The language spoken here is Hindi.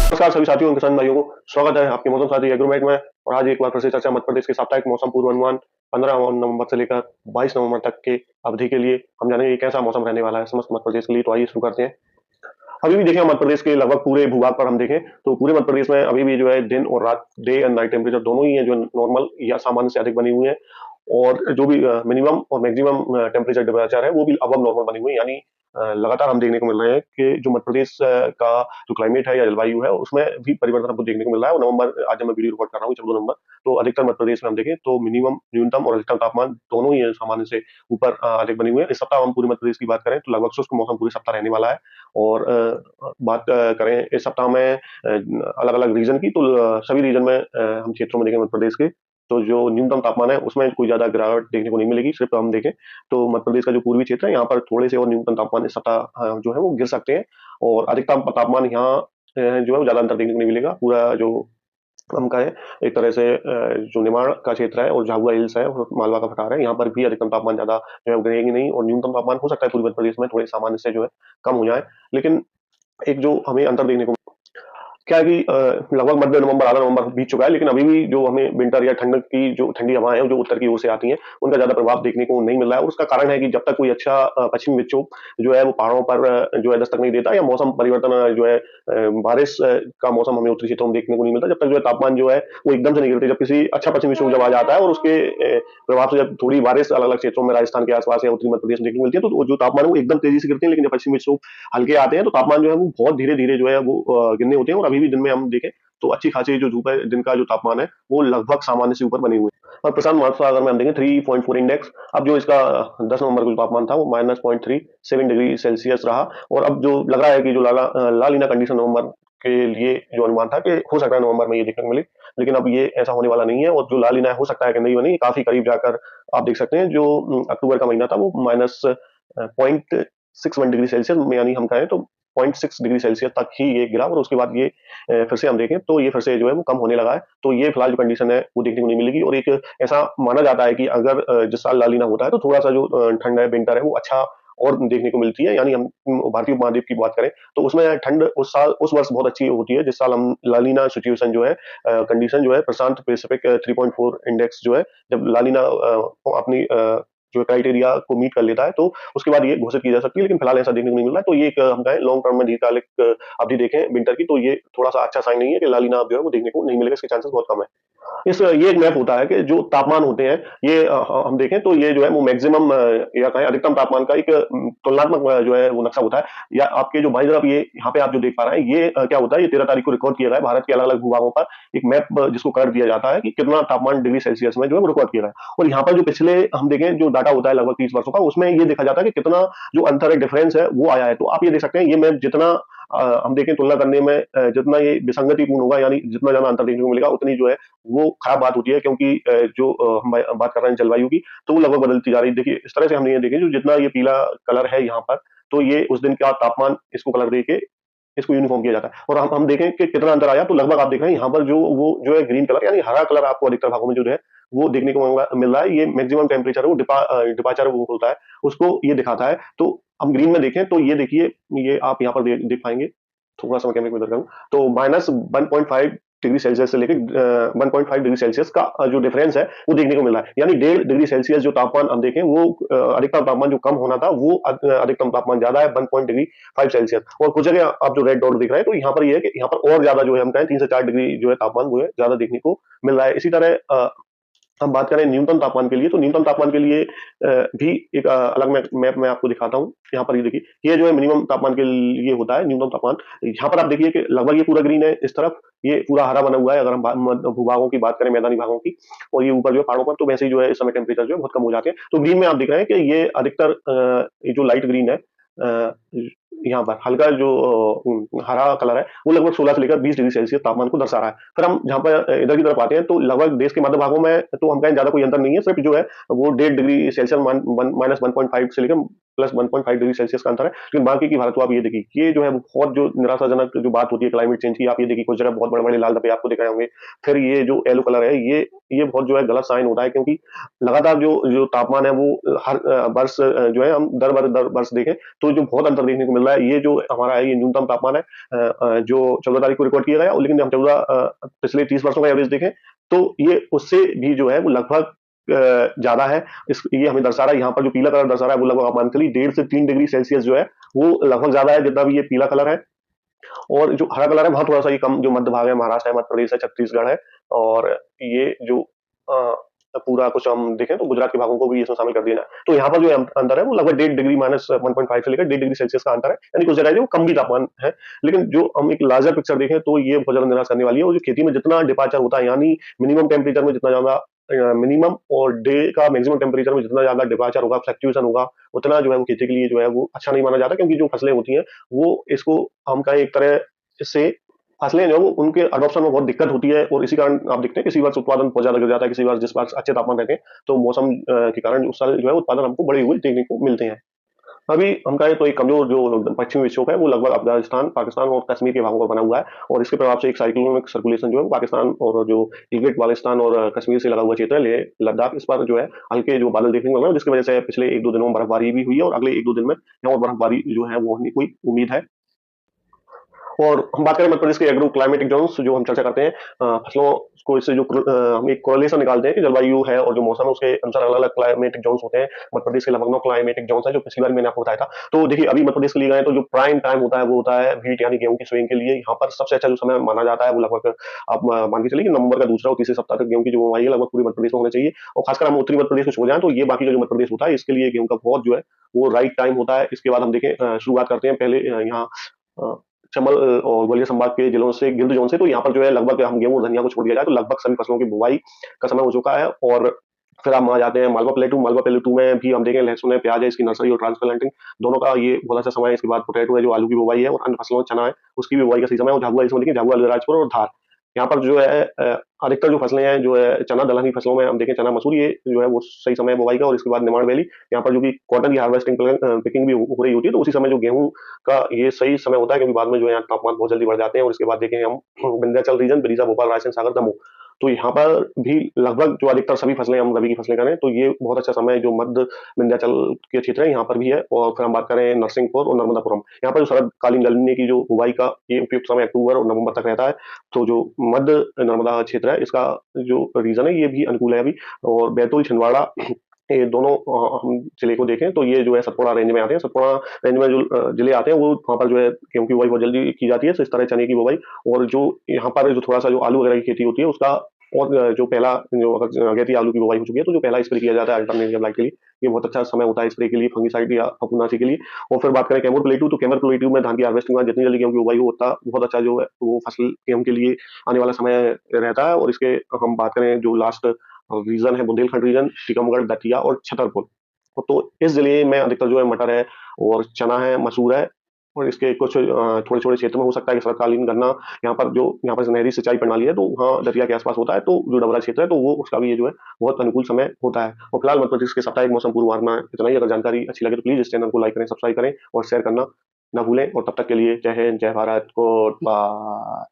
नमस्कार सभी साथियों और किसान भाइयों को स्वागत है आपके मौसम साथी एग्रोमेट में। और आज एक बार फिर से चर्चा मध्य प्रदेश के साप्ताहिक मौसम पूर्वानुमान 15 नवंबर से लेकर 22 नवंबर तक के अवधि के लिए हम जानेंगे कि कैसा मौसम रहने वाला है समस्त मध्य प्रदेश के लिए। तो आइए शुरू करते हैं। अभी भी देखें मध्य प्रदेश के लगभग पूरे भूभाग पर हम देखें तो पूरे मध्य प्रदेश में अभी भी जो है दिन और रात, डे एंड नाइट टेम्परेचर दोनों ही है जो नॉर्मल या सामान्य से अधिक बनी हुई है। और जो भी मिनिमम और मैक्सिमम टेम्परेचर डिपरेचर है वो भी अब नॉर्मल बनी हुई है। यानी लगातार हम देखने को मिल रहे हैं कि जो मध्य प्रदेश का जो क्लाइमेट है या जलवायु है उसमें भी परिवर्तन हमको देखने को मिल रहा है। और नवंबर, आज जब मैं वीडियो रिकॉर्ड कर रहा हूँ 14 नवंबर, तो अधिकतर मध्य प्रदेश में हम देखें तो मिनिमम, न्यूनतम और अधिकतम तापमान दोनों ही सामान्य से ऊपर अधिक बनी हुई है। इस सप्ताह हम पूरे मध्य प्रदेश की बात करें तो लगभग शुष्क मौसम पूरे सप्ताह रहने वाला है। और बात करें इस सप्ताह में अलग अलग रीजन की, तो सभी रीजन में हम क्षेत्रों में देखें मध्य प्रदेश के, तो जो न्यूनतम तापमान है उसमें कोई ज्यादा गिरावट देखने को नहीं मिलेगी। सिर्फ हम देखें तो मध्य प्रदेश का जो पूर्वी क्षेत्र है यहाँ पर थोड़े से और न्यूनतम तापमान इस सप्ताह जो है वो गिर सकते हैं। और अधिकतम तापमान यहाँ जो है वो ज्यादा अंतर देखने को नहीं मिलेगा। पूरा जो हम कहें एक तरह से जो निमाड़ का क्षेत्र है और झाबुआ हिल्स है और मालवा का पठार है, यहाँ पर भी अधिकतम तापमान ज्यादा जो है गिरेगी नहीं। और न्यूनतम तापमान हो सकता है पूर्वी मध्य प्रदेश में थोड़े सामान्य से जो है कम हो जाए। लेकिन एक जो हमें अंतर देखने को क्या है कि लगभग मध्य नवंबर, आधा नवंबर बीत चुका है, लेकिन अभी भी जो हमें विंटर या ठंड की जो ठंडी हवाएं हैं जो उत्तर की ओर से आती हैं उनका ज्यादा प्रभाव देखने को नहीं मिल रहा है। और उसका कारण है कि जब तक कोई अच्छा पश्चिमी विक्षोभ जो है वो पहाड़ों पर जो है दस्तक नहीं देता, या मौसम परिवर्तन जो है बारिश का मौसम हमें उत्तरी क्षेत्रों में देखने को नहीं मिलता, जब तक जो है तापमान जो है वो एकदम से नहीं गिरते। जब किसी अच्छा पश्चिमी विक्षोभ जब आ जाता है और उसके प्रभाव से जब थोड़ी बारिश अलग अलग क्षेत्रों में राजस्थान के आसपास या उत्तरी मध्य प्रदेश में देखने को मिलती है, तो जो तापमान है वो एकदम तेजी से गिरते हैं। लेकिन जब पश्चिमी विक्षोभ हल्के आते हैं तो तापमान जो है वो बहुत धीरे धीरे जो है वो गिरने होते हैं। और अभी भी दिन में हम देखें तो अच्छी खासी जो धूप है, दिन का जो तापमान है वो लगभग सामान्य से ऊपर बने हुए हैं। और प्रशांत महासागर में हम देखें 3.4 इंडेक्स, अब जो इसका 10 नवंबर को जो तापमान था वो -0.37 डिग्री सेल्सियस रहा। और अब जो लग रहा है कि जो लालीना कंडीशन नवंबर के लिए जो अनुमान था कि हो सकता है नवंबर में ये देखने को मिले, लेकिन अब ये ऐसा होने वाला नहीं है। और जो लालीना हो सकता है कि नहीं बनी, काफी करीब जाकर आप देख सकते हैं। जो अक्टूबर का महीना था वो -0.61 डिग्री सेल्सियस में, यानी हम कहें तो 0.6 डिग्री सेल्सियस तक ही ये गिरा। और उसके बाद ये फिर से हम देखें तो ये फिर से जो है वो कम होने लगा है। तो ये फिलहाल जो कंडीशन है वो देखने को नहीं मिलेगी। और एक ऐसा माना जाता है कि अगर जिस साल लालीना होता है तो थोड़ा सा जो ठंड है, विंटर है, वो अच्छा और देखने को मिलती है। यानी हम भारतीय उपमहाद्वीप की बात करें तो उसमें ठंड उस साल, उस वर्ष बहुत अच्छी होती है जिस साल हम लालीना सिचुएशन जो है, कंडीशन जो है प्रशांत पैसिफिक 3.4 इंडेक्स जो है, जब लालीना अपनी जो क्राइटेरिया को मीट कर लेता है तो उसके बाद ये घोषित की जा सकती है। लेकिन फिलहाल ऐसा देखने को नहीं मिल रहा है। तो ये एक हम कहें लॉन्ग टर्म में दीर्घकालिक अवधि देखें विंटर की, तो ये थोड़ा सा अच्छा साइन नहीं है कि लालीना जो है वो देखने को नहीं मिलेगा। इसके चांसेस बहुत कम है। ये एक मैप होता है कि जो तापमान होते हैं ये हम देखें तो ये जो है वो मैक्सिमम या कहें अधिकतम तापमान का एक तुलनात्मक जो है वो नक्शा होता है। या आपके जो बाई तरफ ये यहाँ पे आप जो देख पा रहे हैं ये क्या होता है, ये 13 तारीख को रिकॉर्ड किया गया है भारत के अलग अलग भूभागों पर एक मैप जिसको कर दिया जाता है कि कितना तापमान डिग्री सेल्सियस में जो है वो रिकॉर्ड किया गया है। और यहाँ पर जो पिछले हम देखें जो डाटा होता है लगभग 30 वर्षों का, उसमें ये देखा जाता है कि कितना जो अंतर है, डिफरेंस है वो आया है। तो आप ये देख सकते हैं ये मैप जितना हम देखें तुलना करने में जितना ये विसंगतिपूर्ण होगा, यानी जितना ज्यादा अंतर देखने को मिलेगा उतनी जो है वो खराब बात होती है। क्योंकि जो हम बात कर रहे हैं जलवायु की, तो वो लगभग बदलती जा रही है। देखिए इस तरह से हमने ये देखें जो जितना ये पीला कलर है यहाँ पर, तो ये उस दिन का तापमान इसको कलर दे के इसको यूनिफॉर्म किया जाता है। और हम देखें कि कितना अंतर आया, तो लगभग आप देख रहे हैं यहाँ पर जो वो जो है ग्रीन कलर यानी हरा कलर आपको अधिकतर भागों में जो है वो देखने को मिल रहा है। ये मैक्सिमम टेम्परेचर है वो डिपार्चर वो होता है, उसको ये दिखाता है। तो हम ग्रीन में देखें तो ये देखिए, ये आप यहाँ पर देख पाएंगे। थोड़ा सा मैं कैमरे को इधर करूँ तो -1.5 डिग्री सेल्सियस से लेकर 1.5 डिग्री सेल्सियस का जो डिफरेंस है वो देखने को मिल रहा है। यानी 1.5 डिग्री सेल्सियस जो तापमान हम देखें वो अधिकतम तापमान जो कम होना था वो अधिकतम तापमान ज्यादा है 1.5 डिग्री सेल्सियस। और कुछ जगह आप जो रेड डॉट दिख रहे हैं तो यहाँ पर ये है कि यहाँ पर और ज्यादा जो है हम कहें 3 से 4 डिग्री जो है तापमान वो है ज्यादा देखने को मिल रहा है। इसी तरह हम बात करें न्यूनतम तापमान के लिए, तो न्यूनतम तापमान के लिए भी एक अलग मैप मैं आपको दिखाता हूँ। यहाँ पर ये देखिए, ये जो है मिनिमम तापमान के लिए होता है न्यूनतम तापमान। यहाँ पर आप देखिए कि लगभग ये पूरा ग्रीन है, इस तरफ ये पूरा हरा बना हुआ है अगर हम भूभागों की बात करें, मैदानी भागों की। और ये ऊपर जो है पहाड़ों पर, तो वैसे ही जो है इस समय टेम्परेचर जो है बहुत कम हो जाते हैं। तो ग्रीन में आप देख रहे हैं कि ये अधिकतर ये जो लाइट ग्रीन है, अ, यहाँ पर हल्का जो हरा कलर है वो लगभग 16 से लेकर 20 डिग्री सेल्सियस तापमान को दर्शा रहा है। फिर हम जहाँ पर इधर की तरफ आते हैं तो लगभग देश के मध्य भागों में तो हम कहें ज्यादा कोई अंतर नहीं है, सिर्फ जो है वो 1.5 डिग्री सेल्सियस -1.5 से लेकर प्लस 1.5 डिग्री सेल्सियस का अंतर है। लेकिन बाकी की भारत को आप ये देखिए, ये जो है वो बहुत जो निराशाजनक जो बात होती है क्लाइमेट चेंज की, आप ये देखिए कुछ जगह बहुत बड़े-बड़े लाल धब्बे आपको दिख रहे होंगे। फिर ये जो येलो कलर है, ये बहुत जो है गलत साइन होता है, क्योंकि लगातार जो जो तापमान है वो हर वर्ष जो है हम दर वर्ष देखें तो जो बहुत अंतर देखने को मिल रहा है। ये जो हमारा है ये न्यूनतम तापमान है जो 14 तारीख को रिकॉर्ड किया गया, लेकिन हम 14 पिछले 30 वर्षों का एवरेज देखें तो ये उससे भी जो है वो लगभग ज्यादा है। ये हमें दर्शा रहा है, यहाँ पर जो पीला कलर दर्शा रहा है वो लगभग आप मान के चलिए 1.5 से 3 डिग्री सेल्सियस जो है वो लगभग ज्यादा है जितना भी ये पीला कलर है। और जो हरा कलर है वहाँ थोड़ा सा ये कम, जो मध्य भाग है, महाराष्ट्र है, मध्य प्रदेश है, छत्तीसगढ़ है, और ये जो पूरा कुछ हम देखें तो गुजरात के भागों को भी इसमें शामिल कर दिया जाए, तो यहाँ पर जो अंतर है वो लगभग 1.5 डिग्री -1.5 से लेकर 1.5 डिग्री सेल्सियस का अंतर है, यानी कुछ जगह है जो कम भी तापमान है। लेकिन जो हम एक लार्जर पिक्चर देखें तो ये बहुत ज्यादा निराश करने वाली है। और जो खेती में जितना डिपार्चर होता है, यानी मिनिमम टेम्परेचर में जितना ज्यादा मिनिमम और डे का मैक्सिमम टेम्परेचर में जितना ज्यादा डिपार्चर होगा, फ्लक्चुएशन होगा, उतना जो है वो खेती के लिए जो है वो अच्छा नहीं माना जाता, क्योंकि जो फसलें होती हैं वो इसको हम कहें एक तरह से फसलें जो है वो उनके अडॉप्शन में बहुत दिक्कत होती है। और इसी कारण आप देखते हैं किसी वर्ष उत्पादन बहुत ज्यादा गिर जाता है, किसी वर्ष जिस वर्ष अच्छे तापमान रहते हैं तो मौसम के कारण उस साल जो है उत्पादन हमको बढ़े हुए देखने को मिलते हैं। अभी हम कहें तो एक कमजोर जो पश्चिमी विक्षोभ है वो लगभग अफगानिस्तान, पाकिस्तान और कश्मीर के भागों पर बना हुआ है, और इसके प्रभाव से एक साइक्लोनिक सर्कुलेशन जो है वो पाकिस्तान और जो गिलगिट बाल्टिस्तान और कश्मीर से लगा हुआ क्षेत्र है, लेह लद्दाख, इस पर जो है हल्के जो बादल देखने को मिल रहे हैं, जिसकी वजह से पिछले 1-2 दिनों में बर्फबारी भी हुई है, और अगले 1-2 दिन में यहाँ और बर्फबारी जो है वो होने की कोई उम्मीद है। और हम बात करें मध्य प्रदेश के एग्रो क्लाइमेटिक जोन्स जो हम चर्चा करते हैं, फसलों को इससे जो हम एक कोरिलेशन निकालते हैं कि जलवायु है और जो मौसम है उसके अनुसार अलग अलग क्लाइमेटिक जोन्स होते हैं। मध्य प्रदेश के लगभग 9 क्लाइमेटिक जोन्स है, जो पिछली बार मैंने आपको बताया था। तो देखिए अभी मध्य प्रदेश के लिए गए तो जो प्राइम टाइम होता है वो होता है व्हीट यानी गेहूं की सोइंग के लिए। यहाँ पर सबसे अच्छा जो समय माना जाता है वो लगभग आप मान के चलिए कि नवंबर का दूसरा और तीसरे सप्ताह तक गेहूं की जो बुवाई है लगभग पूरे मध्य प्रदेश में होना चाहिए। और खासकर हम उत्तरी मध्य प्रदेश को छोड़ जाएं तो ये बाकी का जो मध्य प्रदेश होता है इसके लिए गेहूं का बहुत जो है वो राइट टाइम होता है। इसके बाद हम देखें शुरुआत करते हैं पहले यहाँ अ, चंबल और ग्वालियर संभाग के जिलों से, गिर्द जोन से, तो यहाँ पर जो है लगभग हम गेहूं और धनिया को छोड़ दिया जाए तो लगभग सभी फसलों की बुवाई का समय हो चुका है। और फिर हम आ जाते हैं मालवा प्लेटू में भी हम देखें लहसुन है, प्याज है, इसकी नर्सरी और ट्रांसप्लांटिंग दोनों का ये बहुत अच्छा समय है। इसके बाद पोटैटो है जो आलू की बुवाई है, और अन्य फसलों में चना है उसकी भी बुवाई का सही समय है। और झाबुआ इसमें देखिए झाबुआ, अलीराजपुर और धार, यहाँ पर जो है अधिकतर जो फसलें हैं जो है चना दलहन की फसलों में हम देखें चना मसूर, ये जो है वो सही समय है बुवाई का। और इसके बाद निमाड़ वैली, यहाँ पर जो कि कॉटन की हार्वेस्टिंग पिकिंग भी हो रही होती है, तो उसी समय जो गेहूं का ये सही समय होता है, क्योंकि बाद में जो है यहाँ तापमान बहुत जल्दी बढ़ जाते हैं। और इसके बाद देखें हम विंध्याचल रीजन, बिरिसा, भोपाल, रायसेन, सागर, दमोह, तो यहाँ पर भी लगभग जो अधिकतर सभी फसलें हम रबी की फसलें करें तो ये बहुत अच्छा समय है जो मध्य विंध्याचल के क्षेत्र है यहाँ पर भी है। और फिर हम बात करें नरसिंहपुर और नर्मदापुरम, यहाँ पर जो शरदकालीन गन्ने की जो बुवाई का ये उपयुक्त समय अक्टूबर और नवंबर तक रहता है। तो जो मध्य नर्मदा क्षेत्र है इसका जो रीजन है ये भी अनुकूल है अभी। और बैतूल, छिंदवाड़ा, ये दोनों हम जिले को देखें तो ये जो है सतपुड़ा रेंज में आते हैं। सतपुड़ा रेंज में जो जिले आते हैं वो वहाँ पर जो है गेहूं की बुवाई बहुत जल्दी की जाती है, तो इस तरह चने की बुवाई। और जो यहाँ पर जो थोड़ा सा जो आलू वगैरह की खेती होती है उसका, और जो पहला जो अगर अगेती आलू की बुवाई हो चुकी है तो जो पहला स्प्रे किया जाता है अल्टरनेटिव लाइट के लिए, ये बहुत अच्छा समय होता है स्प्रे के लिए, फंगिसाइड या फफूंदनाशी के लिए। और फिर बात करें कैमूर प्लेटू, तो कैमूर प्लेटू में धान की हार्वेस्टिंग में जितनी जल्दी गेहूं की बुवाई हो उतना बहुत अच्छा जो है वो फसल गेहूं के लिए आने वाला समय रहता है। और इसके हम बात करें जो लास्ट रीजन है बुंदेलखंड रीजन, टीकमगढ़, दतिया और छतरपुर, तो इस जिले में अधिकतर जो है मटर है और चना है, मसूर है। और इसके कुछ थोड़े छोटे क्षेत्र में हो सकता है कि शरतकालीन गन्ना, यहाँ पर नहरी सिंचाई प्रणाली है तो वहाँ दतिया के आसपास होता है, तो जो डबरा क्षेत्र है तो वो उसका भी ये जो है बहुत अनुकूल समय होता है। और फिलहाल मध्य प्रदेश के साप्ताहिक मौसम पूर्वानुमान में इतना ही। अगर जानकारी अच्छी लगे तो प्लीज इस चैनल को लाइक करें, सब्सक्राइब करें और शेयर करना ना भूलें। और तब तक के लिए जय हिंद, जय भारत, गुड बाय।